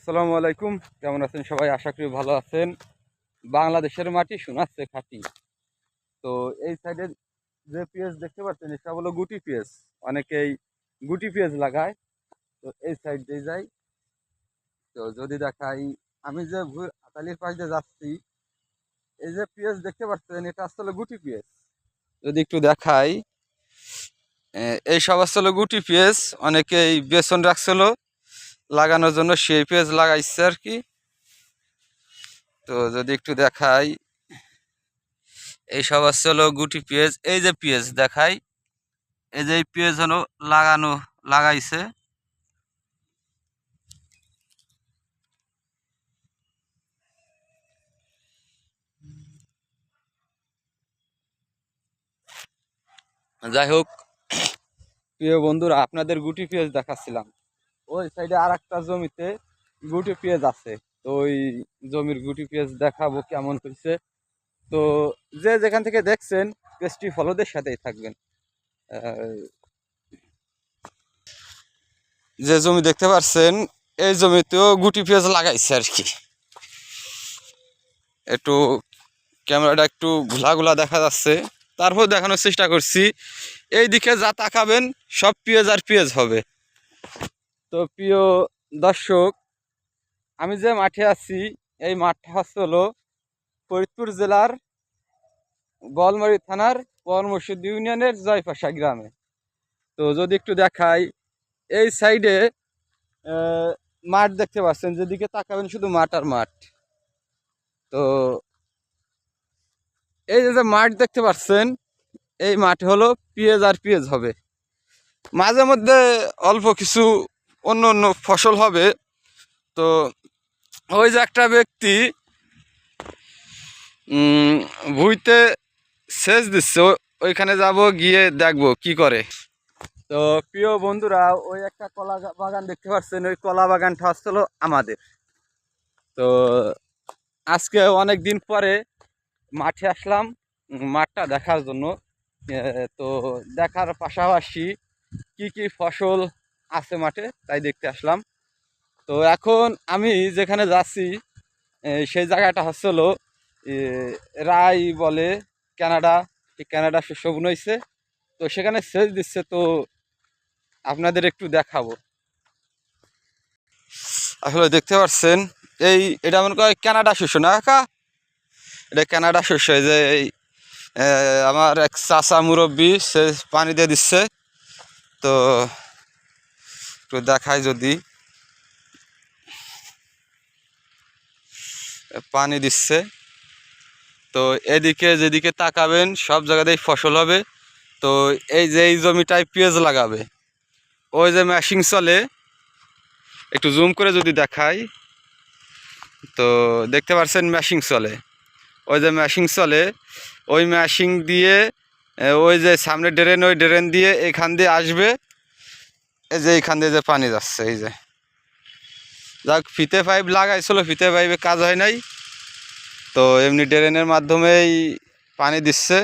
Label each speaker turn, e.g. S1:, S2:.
S1: আসসালামু আলাইকুম। কেমন আছেন সবাই? আশা করি ভালো আছেন। বাংলাদেশের মাটি শোনাচ্ছে খাঁটি। তো এই সাইডে যে পেঁয়াজ দেখতে পাচ্ছেন এটা হলো গুটি পেঁয়াজ। অনেকেই গুটি পেঁয়াজ লাগায়। তো এই সাইড দিয়ে যাই। তো যদি দেখাই, আমি যে আতালির পাশ দিয়ে যাচ্ছি, এই যে পেঁয়াজ দেখতে পাচ্ছেন এটা আসলে গুটি পেঁয়াজ। যদি একটু দেখাই, এই সব আসলে গুটি পেঁয়াজ। অনেকেই বেসন রাখছিল লাগানোর জন্য, সেই পেঁয়াজ লাগাইছে আর কি। তো যদি একটু দেখাই, এই সব হচ্ছে হলো গুটি পেঁয়াজ। এই যে পেঁয়াজ দেখাই, এই যে পেঁয়াজ হলো লাগাইছে। যাই হোক, প্রিয় বন্ধুরা, আপনাদের গুটি পেঁয়াজ দেখাচ্ছিলাম। ওই সাইডে আর একটা জমিতে গুটি পেঁয়াজ আছে। তো ওই জমির গুটি পেঁয়াজ দেখাবো কেমন হয়েছে। তো যে যেখান থেকে দেখছেন, পেঁয়াজটি ফলদের সাথেই থাকবেন। যে জমি দেখতে পাচ্ছেন, এই জমিতেও গুটি পেঁয়াজ লাগাইছে আর কি। একটু ক্যামেরাটা একটু ঘোলা দেখা যাচ্ছে, তারপর দেখানোর চেষ্টা করছি। এই দিকে যা তাকাবেন সব পেঁয়াজ আর পেঁয়াজ হবে। তো প্রিয় দর্শক, আমি যে মাঠে আছি, এই মাঠটা হচ্ছে হলো ফরিদপুর জেলার বোয়ালমারী থানার পরমর্শিদ ইউনিয়নের জয়পাশা গ্রামে। তো যদি একটু দেখাই, এই সাইডে মাঠ দেখতে পাচ্ছেন, যেদিকে তাকাবেন শুধু মাঠ আর মাঠ। তো এই যে মাঠ দেখতে পাচ্ছেন, এই মাঠে হলো পেঁয়াজ আর পেঁয়াজ হবে। মাঝে মধ্যে অল্প কিছু অন্য অন্য ফসল হবে। তো ওই যে একটা ব্যক্তি ভুঁইতে সেচ দিচ্ছে, ওইখানে যাব, গিয়ে দেখবো কি করে। তো প্রিয় বন্ধুরা, ওই একটা কলা বাগান দেখতে পাচ্ছেন, ওই কলা বাগানটা হচ্ছিল আমাদের। তো আজকে অনেক দিন পরে মাঠে আসলাম মাঠটা দেখার জন্য। তো দেখার পাশাপাশি কি কি ফসল আছে মাঠে তাই দেখতে আসলাম। তো এখন আমি যেখানে যাচ্ছি, সেই জায়গাটা হচ্ছে হলো রাই বলে, কানাডা। এই কানাডা শস্য বুনইছে। তো সেখানে সেচ দিচ্ছে। তো আপনাদের একটু দেখাবো। আসলে দেখতে পাচ্ছেন, এটা মনে করি কানাডা শস্য না কাকা? এটা কানাডা শস্য। এই যে আমার এক চাচা মুরব্বী, সে পানি দিয়ে দিচ্ছে। তো একটু দেখাই, যদি পানি দিচ্ছে। তো এদিকে যেদিকে তাকাবেন সব জায়গাতেই ফসল হবে। তো এই যে এই জমিটায় পেঁয়াজ লাগাবে, ওই যে মেশিন চলে, একটু জুম করে যদি দেখাই, তো দেখতে পাচ্ছেন মেশিন চলে। ওই যে মেশিন চলে, ওই মেশিন দিয়ে ওই যে সামনে ড্রেন, ওই ড্রেন দিয়ে এখান দিয়ে আসবে। এই যে এইখান দিয়ে যে পানি যাচ্ছে, এই যে যাক, ফিতে পাইপ লাগাইছিল, ফিতে পাইপে কাজ হয় নাই। তো এমনি ড্রেনের মাধ্যমেই পানি দিচ্ছে।